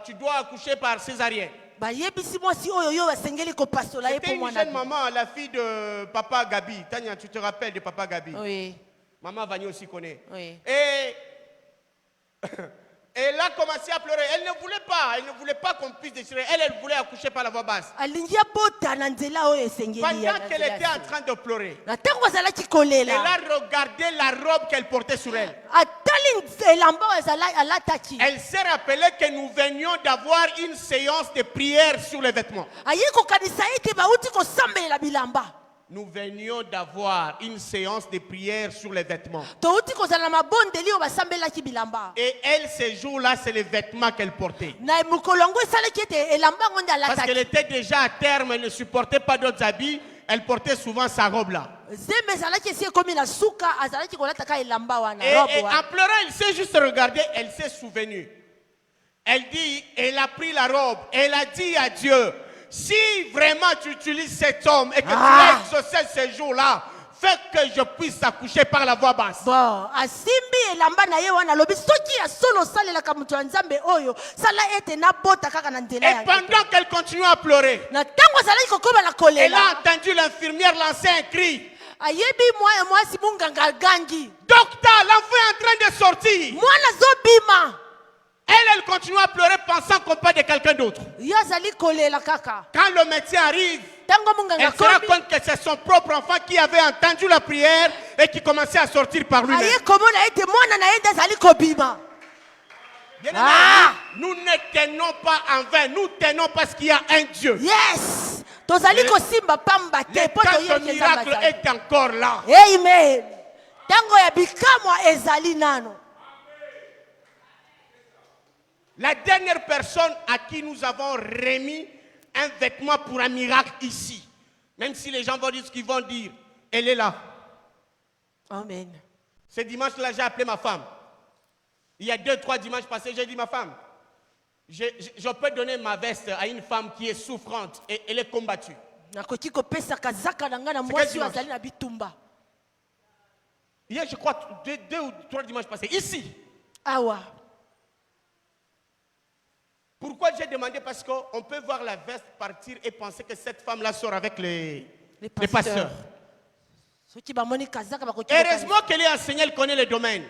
tu dois accoucher par césarienne. bayebisi mwasi oyo yo basengeli kopasola ye C'était po une mwana. jeune maman, la fille de Papa Gabi. Tania, tu te rappelles de Papa Gabi? Oui, Maman Vani aussi connaît. oui. Et elle a commencé à pleurer. Elle ne voulait pas qu'on puisse déchirer. Elle voulait accoucher par la voix basse. Alingi abota na nzela oyo esengeli ya Pendant qu'elle était en train de pleurer, na ntango azalaki elle kolela a regardé la robe qu'elle portait sur elle. atali elamba oyo alataki Elle s'est rappelée que nous venions d'avoir une séance de prière sur les vêtements. aye kokanisa ete bauti kosambelela bilamba Nous venions d'avoir une séance de prière sur les vêtements. touti kozala na mabondeli oyo basambelaki bilamba Et elle, ces jours-là, c'est les vêtements qu'elle portait. na mokolo yango esalaki ete elamba yango nde Parce qu'elle alataki était déjà à terme, elle ne supportait pas d'autres habits. Elle portait souvent sa robe là. zembe ezalaki esi ekomi na suka azalaki kolataka elamba wana Et robe en wana pleurant, elle s'est juste regardée, elle s'est souvenue. Elle dit, elle a pris la robe, elle a dit à Dieu, si vraiment tu utilises cet homme et que tu as exaucé ce jour-là, fais que je puisse accoucher par la voix basse. bon asimbi elamba na ye wana alobi soki ya solo osalelaka moto ya nzambe oyo sala ete nabota kaka na nzela Et yango pendant qu'elle continuait à pleurer, na ntango azalaki kokoma na elle kolela a entendu l'infirmière lancer un cri. ayebi mwasi munganga agangi Docteur, l'enfant est en train de sortir. mwana azobima Elle continue à pleurer pensant qu'on parle de quelqu'un d'autre. ye azali kolela kaka Quand le médecin arrive, ntango munganga elle se rend akomi compte que c'est son propre enfant qui avait entendu la prière et qui commençait à sortir par lui-même. aye komona ete mwana na ye nde azali kobima Bien-aimés, nous ne tenons pas en vain, nous tenons parce qu'il y a un Dieu. yes tozali kosimba pamba te Le mpo temps toyebi de ete nzambe miracle azali est encore là. amen ntango ya bikamwa ezali nano. La dernière personne à qui nous avons remis un vêtement pour un miracle ici, même si les gens vont dire ce qu'ils vont dire, elle est là. Amen. Ce dimanche-là, j'ai appelé ma femme. Il y a 2-3 dimanches passés, j'ai dit, ma femme, je peux donner ma veste à une femme qui est souffrante et elle est combattue. nakoki kopesaka zaka na ngai na C'est mwasi quel oyo dimanche? azali na bitumba Il y a, je crois, 2 ou 3 dimanches passés, ici. awa Pourquoi j'ai demandé? Parce qu'on peut voir la veste partir et penser que cette femme-là sort avec les pasteurs. soki bamoni kazaka bakoki Heureusement qu'elle est enseignée, elle connaît le domaine.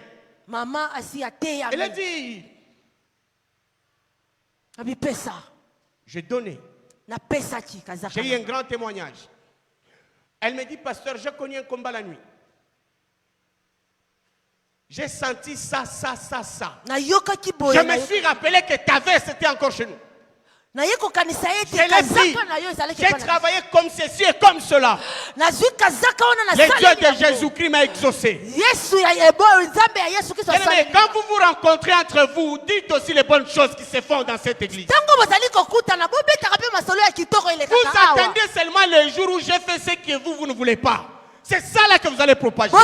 mama asi ateya Elle a dit, abipesa j'ai donné. napesaki kazaka J'ai eu un grand témoignage. Elle me dit, pasteur, j'ai connu un combat la nuit. J'ai senti ça. Je me suis rappelé que ta veste était encore chez nous. Je l'ai dit, j'ai travaillé comme ceci et comme cela. Le Dieu de Jésus-Christ m'a exaucé. Mais quand vous vous rencontrez entre vous, dites aussi les bonnes choses qui se font dans cette église. Vous attendez seulement le jour où j'ai fait ce que vous ne voulez pas. C'est ça là que vous allez propager.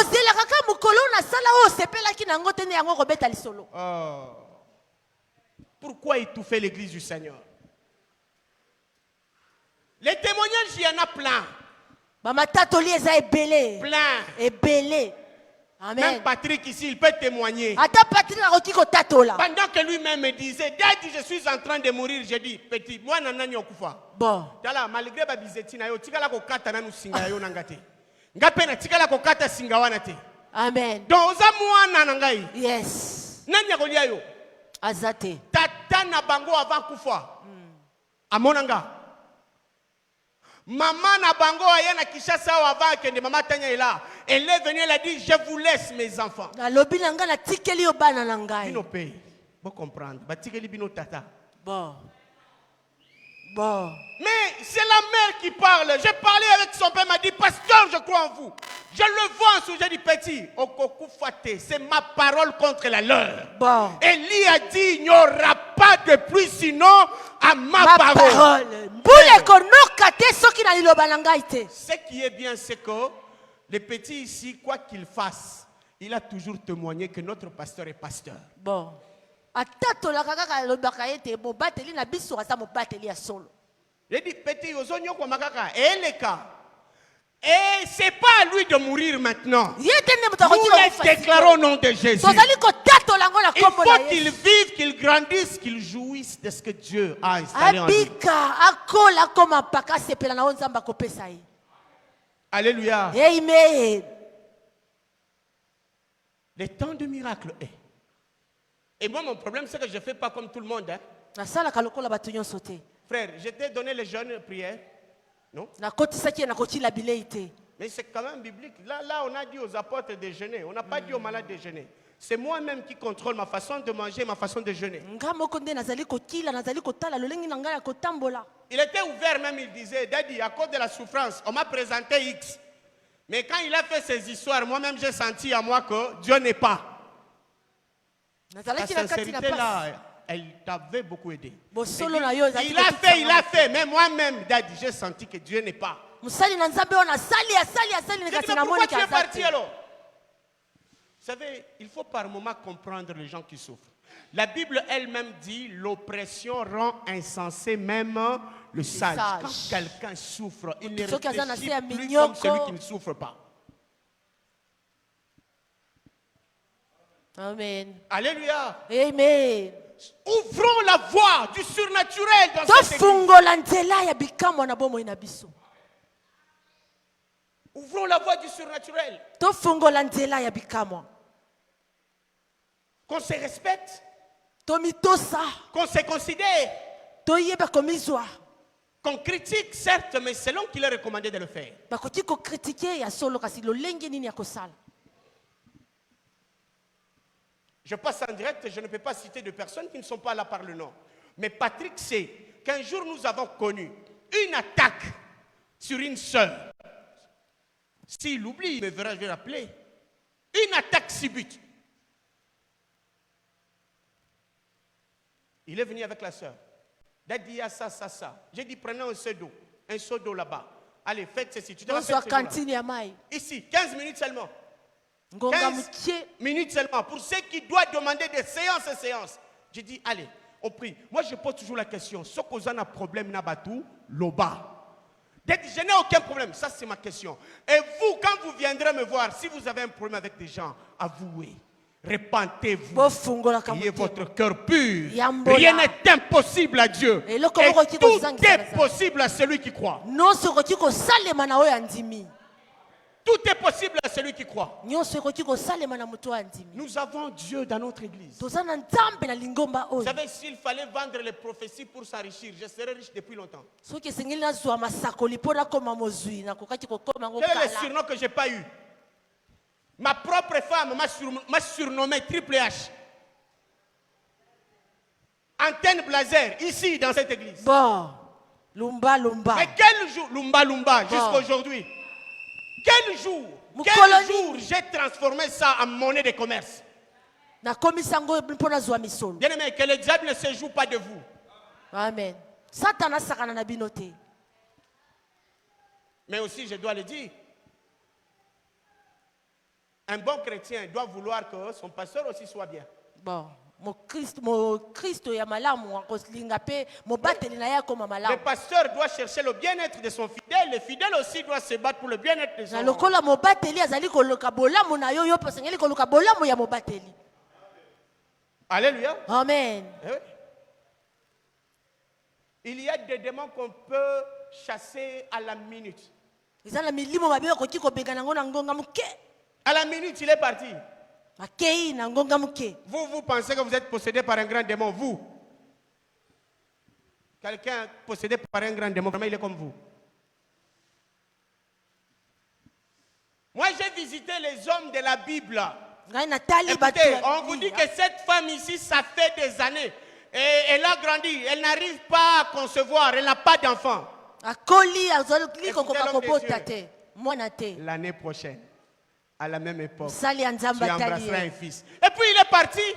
Pourquoi étouffer l'église du Seigneur? Les témoignages, il y en a plein. Plein. Amen. Même Patrick ici, il peut témoigner. Pendant que lui-même me disait, Daddy, je suis en train de mourir, j'ai dit, petit, moi, nanani okufa. Bon. Malgré ma bizetina, yo tikala ko kata nanu singa yo nangate. Ngapena tikala ko kata singa wana te. Amen. Donc oza mwana nangai. Yes. Nani akolia yo? Azate. Tata na bango avant kufa. Amonanga. Maman na bango ayana Kishasa avant que maman tanya est là. Elle est venue, elle a dit, je vous laisse mes enfants. Bino paye. Vous comprendre. Batikeli bino tata. Bon. Mais c'est la mère qui parle. J'ai parlé avec son père, m'a dit, pasteur, je crois en vous. Je le vois en sujet du petit. C'est ma parole contre la leur. Bon. Élie a dit, il n'y aura pas de pluie sinon à ma parole. Ce qui est bien, c'est que le petit ici, quoi qu'il fasse, il a toujours témoigné que notre pasteur est pasteur. Bon. Il dit, petit, et c'est pas à lui de mourir maintenant. Nous les déclarons au nom de Jésus. Il faut qu'il vive, qu'il grandisse, qu'il jouisse de ce que Dieu a installé en lui. Alléluia. Amen. Le temps de miracle est. Et moi, mon problème, c'est que je ne fais pas comme tout le monde. Hein. Frère, je t'ai donné les jeunes prières. Non? Mais c'est quand même biblique. Là, on a dit aux apôtres de jeûner. On n'a pas dit aux malades de jeûner. C'est moi-même qui contrôle ma façon de manger, ma façon de jeûner. Il était ouvert même, il disait, Daddy, à cause de la souffrance, on m'a présenté X. Mais quand il a fait ces histoires, moi-même j'ai senti à moi que Dieu n'est pas. La sincérité là, elle t'avait beaucoup aidé. Il a fait, mais moi-même, Daddy, j'ai senti que Dieu n'est pas. Mais pourquoi tu es parti alors? Vous savez, il faut par moment comprendre les gens qui souffrent. La Bible elle-même dit, l'oppression rend insensé même le sage. Quand quelqu'un souffre, il ne réfléchit plus comme celui qui ne souffre pas. Amen. Alléluia. Amen. Ouvrons la voie du surnaturel dans cette église. Ouvrons la voie du surnaturel. Qu'on se respecte. Qu'on se considère. Qu'on critique, certes, mais selon qu'il est recommandé de le faire. Je passe en direct, je ne peux pas citer de personnes qui ne sont pas là par le nom. Mais Patrick sait qu'un jour nous avons connu une attaque sur une sœur. S'il oublie, il me verra, je vais l'appeler. Une attaque subite. Il est venu avec la sœur. Daddy, a ça. J'ai dit, prenez un seau d'eau là-bas. Allez, faites ceci. Tu te rappelles ici, 15 minutes seulement. 15 minutes seulement. Pour ceux qui doivent demander des séances et séances. J'ai dit, allez, on prie. Moi, je pose toujours la question. Ce qu'on a un problème, nabatou, loba. Je n'ai aucun problème. Ça, c'est ma question. Et vous, quand vous viendrez me voir, si vous avez un problème avec des gens, avouez. Repentez-vous. Ayez votre cœur pur. Rien n'est impossible à Dieu. Et tout est possible à celui qui croit. Tout est possible à celui qui croit. nyonso ekoki kosalema na moto oyo andimi. Nous avons Dieu dans notre église. Toza na nzambe na lingomba Vous oyo. savez, s'il fallait vendre les prophéties pour s'enrichir, je serais riche depuis longtemps. Soki esengeli nazwa masakoli mpo nakoma mozwi nakokaki kokoma yango Quel est le kala. surnom que je n'ai pas eu? Ma propre femme m'a surnommé Triple H. Antenne Blazer, ici dans cette église. Bon, lumba lumba. Mais quel jour, Lumba Lumba, Bon. jusqu'à aujourd'hui, quel jour Mukoloni. j'ai transformé ça en monnaie de commerce? Nakomisa yango mpo nazwa misolo. Bien aimé, que le diable ne se joue pas de vous. Amen. Satana asakana na bino te. Mais aussi, je dois le dire, un bon chrétien doit vouloir que son pasteur aussi soit bien. Bon, mo Kristo ya malamu akolinga pe mobateli na ye akoma Le malamu. pasteur doit chercher le bien-être de son fidèle. Le fidèle aussi doit se battre pour le bien-être de Na son lokola mobateli azali koluka bolamu na yo yo pe osengeli koluka bolamu ya mobateli. Alléluia. Amen. Eh oui. Il y a des démons qu'on peut chasser à la minute. Eza na milimo mabe okoki kobenga nango na ngonga muke. À la minute, il est parti. Akei na ngonga muke. Vous pensez que vous êtes possédé par un grand démon, vous. Quelqu'un possédé par un grand démon, vraiment il est comme vous. Moi, j'ai visité les hommes de la Bible. Ngai natali batu. Écoutez, on vous dit que cette femme ici, ça fait des années. Et elle a grandi. Elle n'arrive pas à concevoir. Elle n'a pas d'enfant. Akoli azali Écoutez kokoka l'homme de kobota Dieu. te. Mwana te. L'année prochaine, à la même époque, Sali ya tu nzambe atali embrasseras un ye. fils. Et puis il est parti. Et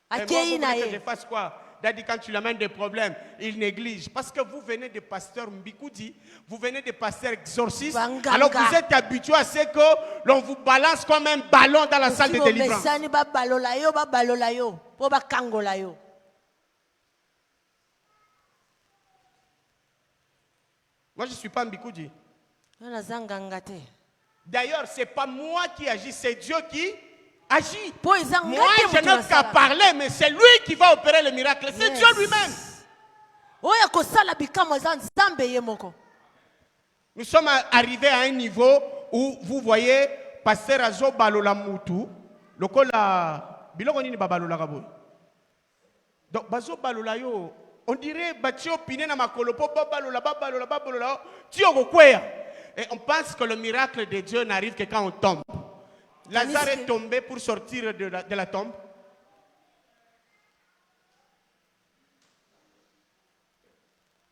moi, Akei vous na voulez que je ye. fasse quoi? Daddy, quand tu l'amènes des problèmes, il néglige. Parce que vous venez de pasteur Mbikoudi, vous venez de pasteur exorciste. Banganga. Alors vous êtes habitué à ce que l'on vous balance comme un ballon dans la salle de délivrance. Mesani babalola yo po bakangola yo. Moi, je ne suis pas Mbikoudi. Yo nazanganga te. D'ailleurs, ce n'est pas moi qui agis, c'est Dieu qui agit. Po eza Moi, ngate je mutu n'ai qu'à nasala. parler, mais c'est lui qui va opérer le miracle. C'est Yes. Dieu lui-même. Oya kosala bikamwa eza nzambe ye moko. Nous sommes arrivés à un niveau où vous voyez, pasteur Azo Balola Moutou, lokola biloko nini babalola kaboy. Donc bazo balola yo, on dirait batio piné na makolo po babalola, tio kokweya. Et on pense que le miracle de Dieu n'arrive que quand on tombe. Lazare est tombé pour sortir de la tombe.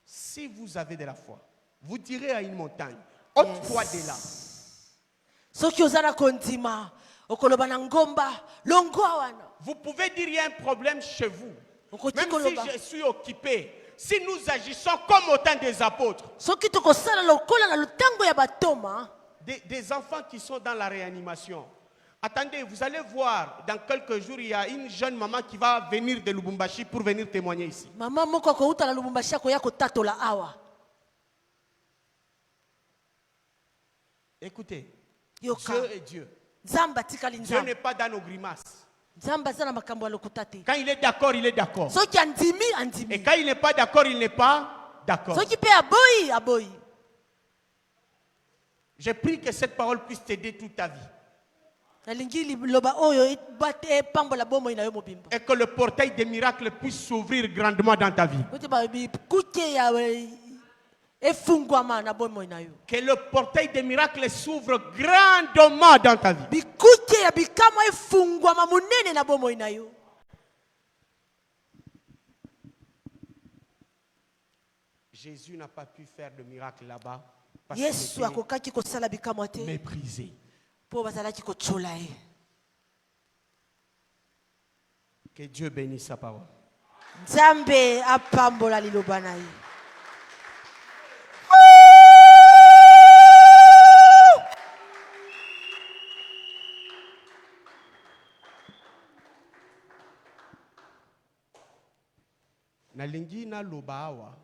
Si vous avez de la foi, vous direz à une montagne, ôte-toi de là. Soki ozana kondima, okoloba na ngomba, longwa wana. Vous pouvez dire qu'il y a un problème chez vous. Okoti Même koloba. si je suis occupé, si nous agissons comme autant des apôtres, Soki tokosala lokola na lutango ya batoma, des enfants qui sont dans la réanimation. Attendez, vous allez voir, dans quelques jours, il y a une jeune maman qui va venir de Lubumbashi pour venir témoigner ici. mama moko akouta na Lubumbashi akoya kotatola awa. Écoutez, Yoka. Dieu est Dieu. Nzambe atikali Dieu nzambe. n'est pas dans nos grimaces. Nzambe aza na makambo ya lokuta te. Quand il est d'accord, il est d'accord. Soki andimi Et andimi. quand il n'est pas d'accord, il n'est pas d'accord. Soki pe aboyi aboyi. Je prie que cette parole puisse t'aider toute ta vie. Nalingi liloba oyo bate pambola bomoi na yo mobimba. Et que le portail des miracles puisse s'ouvrir grandement dans ta vie. Kote ba bikuke ya efungwama na bomoi na yo. Que le portail des miracles s'ouvre grandement dans ta vie. Bikuke ya bikama efungwama munene na bomoi na yo. Jésus n'a pas pu faire de miracle là-bas parce qu'il Yesu était akokaki kosala bikamwa te méprisé. po bazalaki kochola ye. Que Dieu bénisse sa parole. Nzambe apambola liloba na ye. Nalingi na loba awa